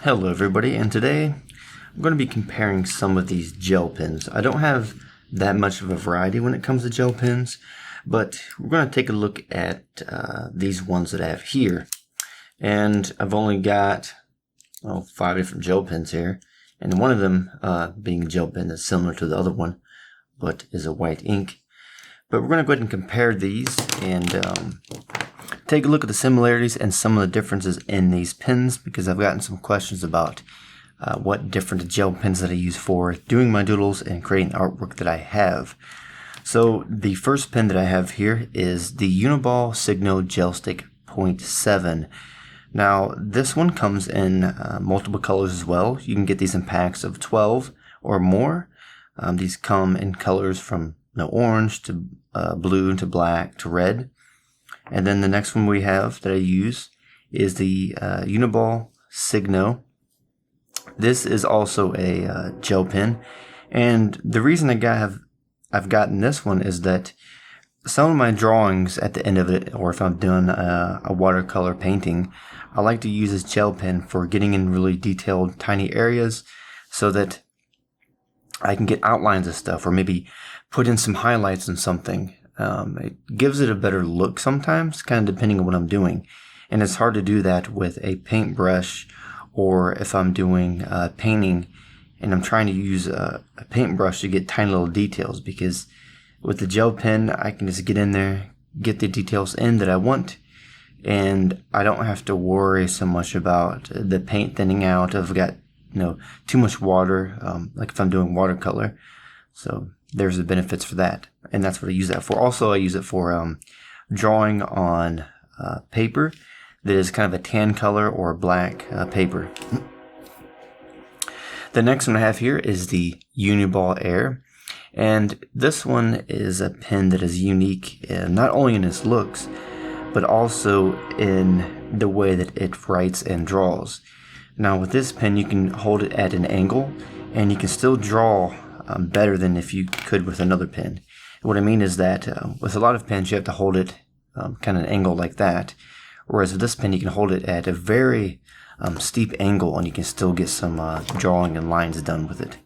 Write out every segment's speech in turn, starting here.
Hello everybody, and today I'm going to be comparing some of these gel pens. I don't have that much of a variety when it comes to gel pens, but we're going to take a look at these ones that I have here. And I've only got 5 different gel pens here, and one of them being a gel pen that's similar to the other one, but is a white ink. But we're going to go ahead and compare these and take a look at the similarities and some of the differences in these pens, because I've gotten some questions about what different gel pens that I use for doing my doodles and creating artwork that I have. So the first pen that I have here is the Uniball Signal Gel Stick 0.7. Now this one comes in multiple colors as well. You can get these in packs of 12 or more. These come in colors from orange to blue to black to red. And then the next one we have that I use is the Uniball Signo. This is also a gel pen, and the reason I've gotten this one is that some of my drawings at the end of it, or if I'm doing a watercolor painting, I like to use this gel pen for getting in really detailed tiny areas so that I can get outlines of stuff, or maybe put in some highlights in something. It gives it a better look sometimes, kind of depending on what I'm doing. And it's hard to do that with a paintbrush, or if I'm doing painting and I'm trying to use a paintbrush to get tiny little details, because with the gel pen I can just get in there, get the details in that I want, and I don't have to worry so much about the paint thinning out. I've got too much water, like if I'm doing watercolor. So there's the benefits for that, and that's what I use that for. Also, I use it for drawing on paper that is kind of a tan color or black paper. The next one I have here is the Uniball Air, and this one is a pen that is unique not only in its looks, but also in the way that it writes and draws. Now with this pen you can hold it at an angle, and you can still draw better than if you could with another pen. What I mean is that with a lot of pens you have to hold it kind of an angle like that, whereas with this pen you can hold it at a very steep angle, and you can still get some drawing and lines done with it.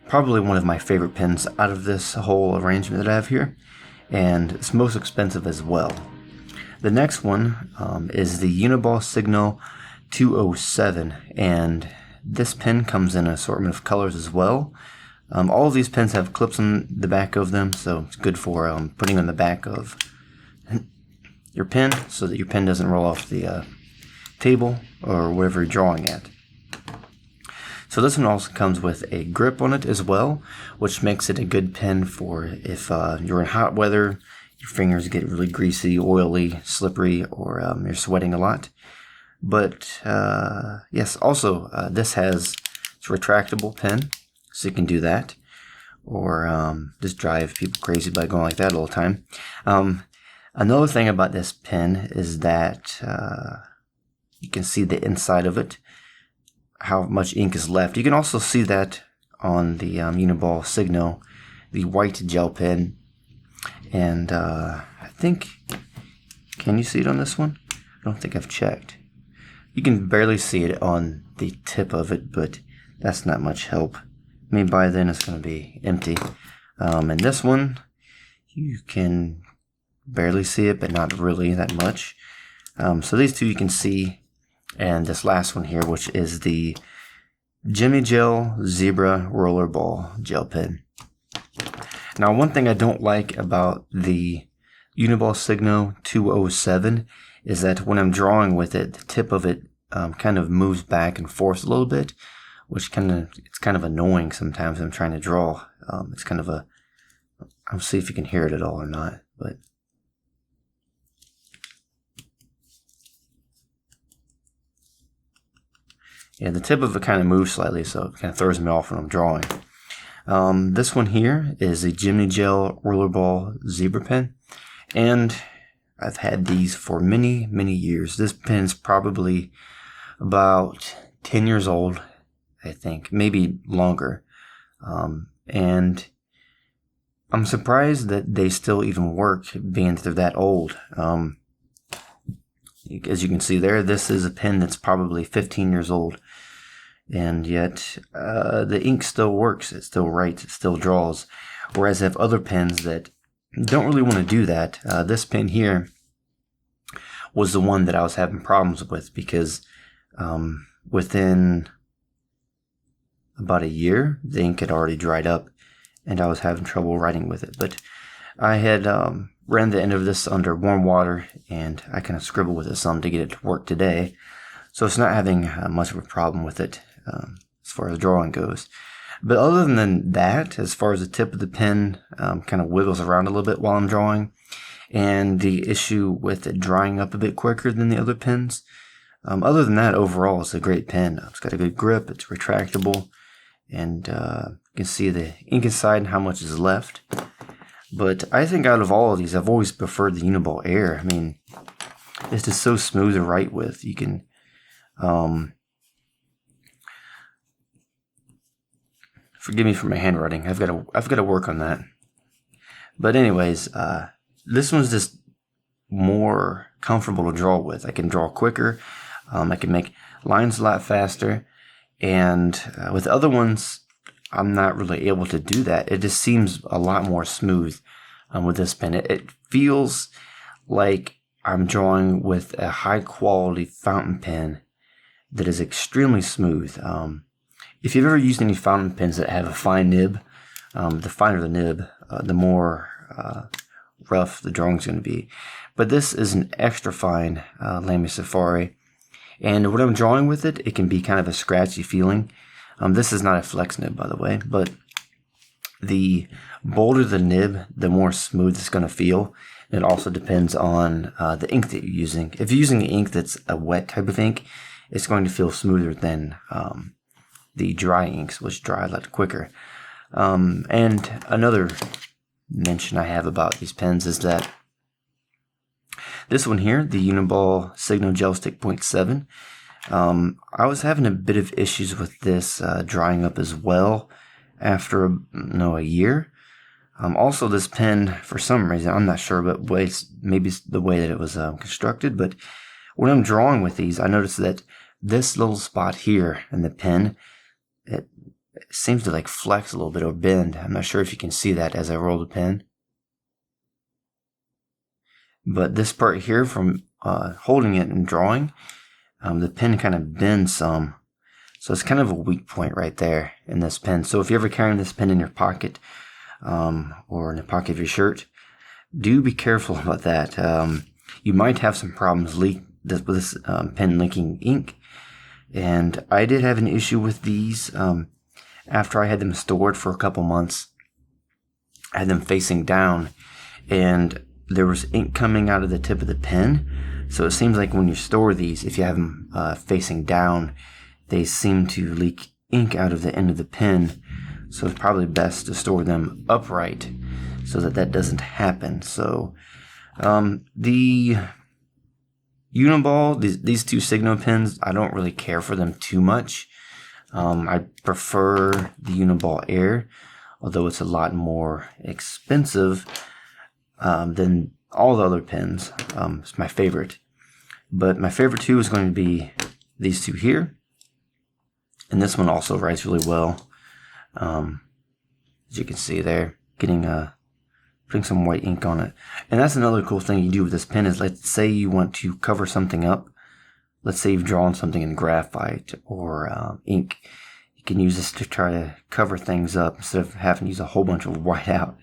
Probably one of my favorite pens out of this whole arrangement that I have here, and it's most expensive as well. The next one is the Uniball Signal 207, and this pen comes in an assortment of colors as well. All of these pens have clips on the back of them, so it's good for putting on the back of your pen so that your pen doesn't roll off the table or wherever you're drawing at. So this one also comes with a grip on it as well, which makes it a good pen for if you're in hot weather, your fingers get really greasy, oily, slippery, or you're sweating a lot. But yes, also this has a retractable pen, so you can do that, or just drive people crazy by going like that all the time. Another thing about this pen is that you can see the inside of it, how much ink is left. You can also see that on the Uniball Signal, the white gel pen, and I think, can you see it on this one? I don't think I've checked. You can barely see it on the tip of it, but that's not much help. I mean, by then it's going to be empty. And this one, you can barely see it, but not really that much. So these two you can see, and this last one here, which is the Jimnie Gel Zebra Rollerball gel pen. Now, one thing I don't like about the Uniball Signo 207 is that when I'm drawing with it, the tip of it kind of moves back and forth a little bit, which it's kind of annoying sometimes when I'm trying to draw. It's kind of I'll see if you can hear it at all or not, but yeah, the tip of it kind of moves slightly, so it kind of throws me off when I'm drawing. This one here is a Jimnie Gel Rollerball Zebra pen, and I've had these for many, many years. This pen's probably about 10 years old, I think, maybe longer. And I'm surprised that they still even work, being that they're that old. as you can see there, this is a pen that's probably 15 years old. And yet, the ink still works. It still writes. It still draws. Whereas I have other pens that don't really want to do that. This pen here was the one that I was having problems with because within about a year, the ink had already dried up and I was having trouble writing with it. But I had ran the end of this under warm water and I kind of scribbled with it some to get it to work today. So it's not having much of a problem with it as far as drawing goes. But other than that, as far as the tip of the pen kind of wiggles around a little bit while I'm drawing, and the issue with it drying up a bit quicker than the other pens, other than that, overall, it's a great pen. It's got a good grip, it's retractable, and you can see the ink inside and how much is left. But I think out of all of these, I've always preferred the Uniball Air. I mean, it's just so smooth to write with. You can forgive me for my handwriting. I've got to work on that. But anyways, this one's just more comfortable to draw with. I can draw quicker. I can make lines a lot faster. And with the other ones, I'm not really able to do that. It just seems a lot more smooth with this pen. It feels like I'm drawing with a high quality fountain pen that is extremely smooth. If you've ever used any fountain pens that have a fine nib, the finer the nib, the more rough the drawing's going to be. But this is an extra fine Lamy Safari. And when I'm drawing with it, it can be kind of a scratchy feeling. This is not a flex nib, by the way, but the bolder the nib, the more smooth it's going to feel. It also depends on the ink that you're using. If you're using ink that's a wet type of ink, it's going to feel smoother than the dry inks, which dry a lot quicker. And another mention I have about these pens is that this one here, the Uniball Signal Gel Stick 0.7, I was having a bit of issues with this drying up as well after a year. Also, this pen, for some reason, I'm not sure, but maybe it's the way that it was constructed, but when I'm drawing with these, I noticed that this little spot here in the pen, it seems to like flex a little bit or bend. I'm not sure if you can see that as I roll the pen. But this part here from holding it and drawing, the pen kind of bends some. So it's kind of a weak point right there in this pen. So if you're ever carrying this pen in your pocket or in the pocket of your shirt, do be careful about that. You might have some problems with this pen leaking ink. And I did have an issue with these after I had them stored for a couple months. I had them facing down and there was ink coming out of the tip of the pen. So it seems like when you store these, if you have them facing down, they seem to leak ink out of the end of the pen. So it's probably best to store them upright so that doesn't happen. So the Uniball, these two Signo pens, I don't really care for them too much. I prefer the Uniball Air, although it's a lot more expensive than all the other pens. It's my favorite. But my favorite two is going to be these two here. And this one also writes really well. As you can see there, putting some white ink on it. And that's another cool thing you do with this pen is, let's say you want to cover something up. Let's say you've drawn something in graphite or ink. You can use this to try to cover things up instead of having to use a whole bunch of white out.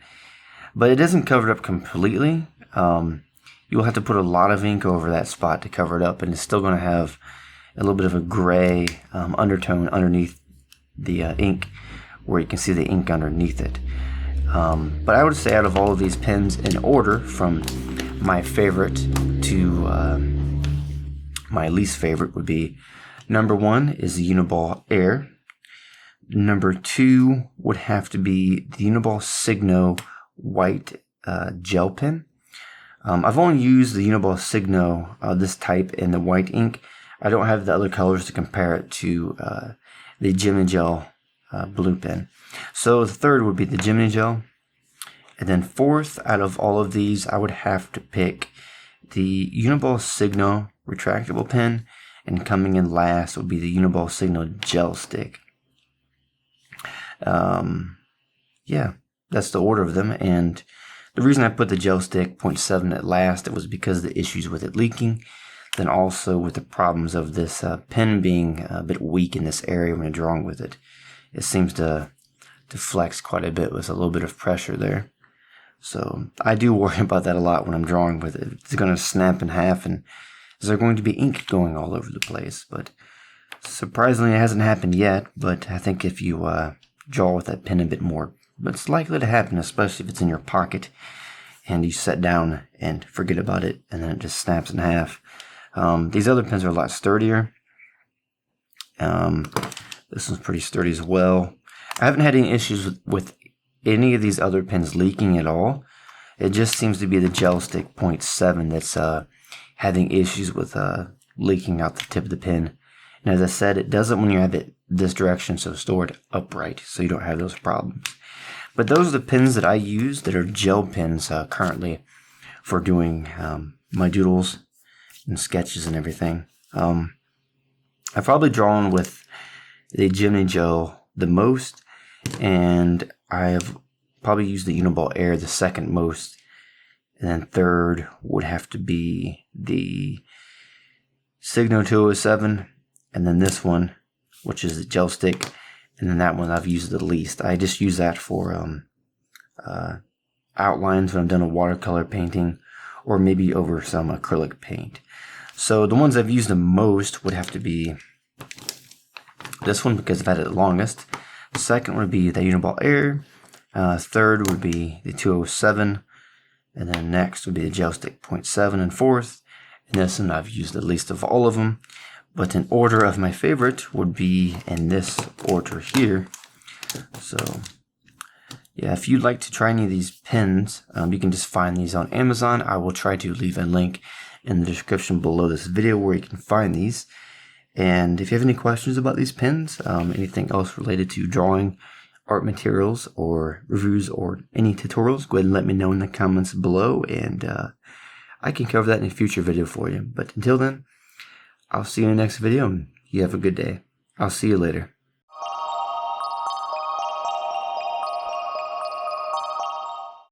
But it doesn't cover it up completely. You'll have to put a lot of ink over that spot to cover it up, and it's still going to have a little bit of a gray undertone underneath the ink, where you can see the ink underneath it. But I would say out of all of these pens in order, from my favorite to my least favorite, would be number 1 is the Uniball Air. Number 2 would have to be the Uniball Signo white gel pen. I've only used the Uniball Signo, this type, in the white ink. I don't have the other colors to compare it to the Jimnie Gel blue pen. So the third would be the Jimnie Gel. And then fourth, out of all of these, I would have to pick the Uniball Signo retractable pen, and coming in last would be the Uniball Signal gel stick. Yeah, that's the order of them, and the reason I put the gel stick 0.7 at last, it was because of the issues with it leaking, then also with the problems of this pen being a bit weak in this area when I'm drawing with it. It seems to flex quite a bit with a little bit of pressure there. So I do worry about that a lot when I'm drawing with it. It's going to snap in half, and is there going to be ink going all over the place? But surprisingly, it hasn't happened yet, but I think if you draw with that pen a bit more, it's likely to happen, especially if it's in your pocket and you sit down and forget about it and then it just snaps in half. These other pens are a lot sturdier. This one's pretty sturdy as well. I haven't had any issues with any of these other pens leaking at all. It just seems to be the gel stick 0.7 that's having issues with leaking out the tip of the pen. And as I said, it doesn't when you have it this direction, so store it upright so you don't have those problems. But those are the pens that I use that are gel pens currently for doing my doodles and sketches and everything. I've probably drawn with the Jimnie gel the most, and I've probably used the Uniball Air the second most, and then third would have to be the Signo 207, and then this one, which is the gel stick, and then that one I've used the least. I just use that for outlines when I'm done a watercolor painting, or maybe over some acrylic paint. So the ones I've used the most would have to be this one because I've had it the longest. The second would be the Uniball Air. Third would be the 207. And then next would be the gel stick 0.7. And fourth, and this one I've used the least of all of them. But in order of my favorite would be in this order here. So yeah, if you'd like to try any of these pens, you can just find these on Amazon. I will try to leave a link in the description below this video where you can find these. And if you have any questions about these pens, anything else related to drawing, art materials, or reviews, or any tutorials, go ahead and let me know in the comments below, and I can cover that in a future video for you. But until then, I'll see you in the next video, and you have a good day. I'll see you later.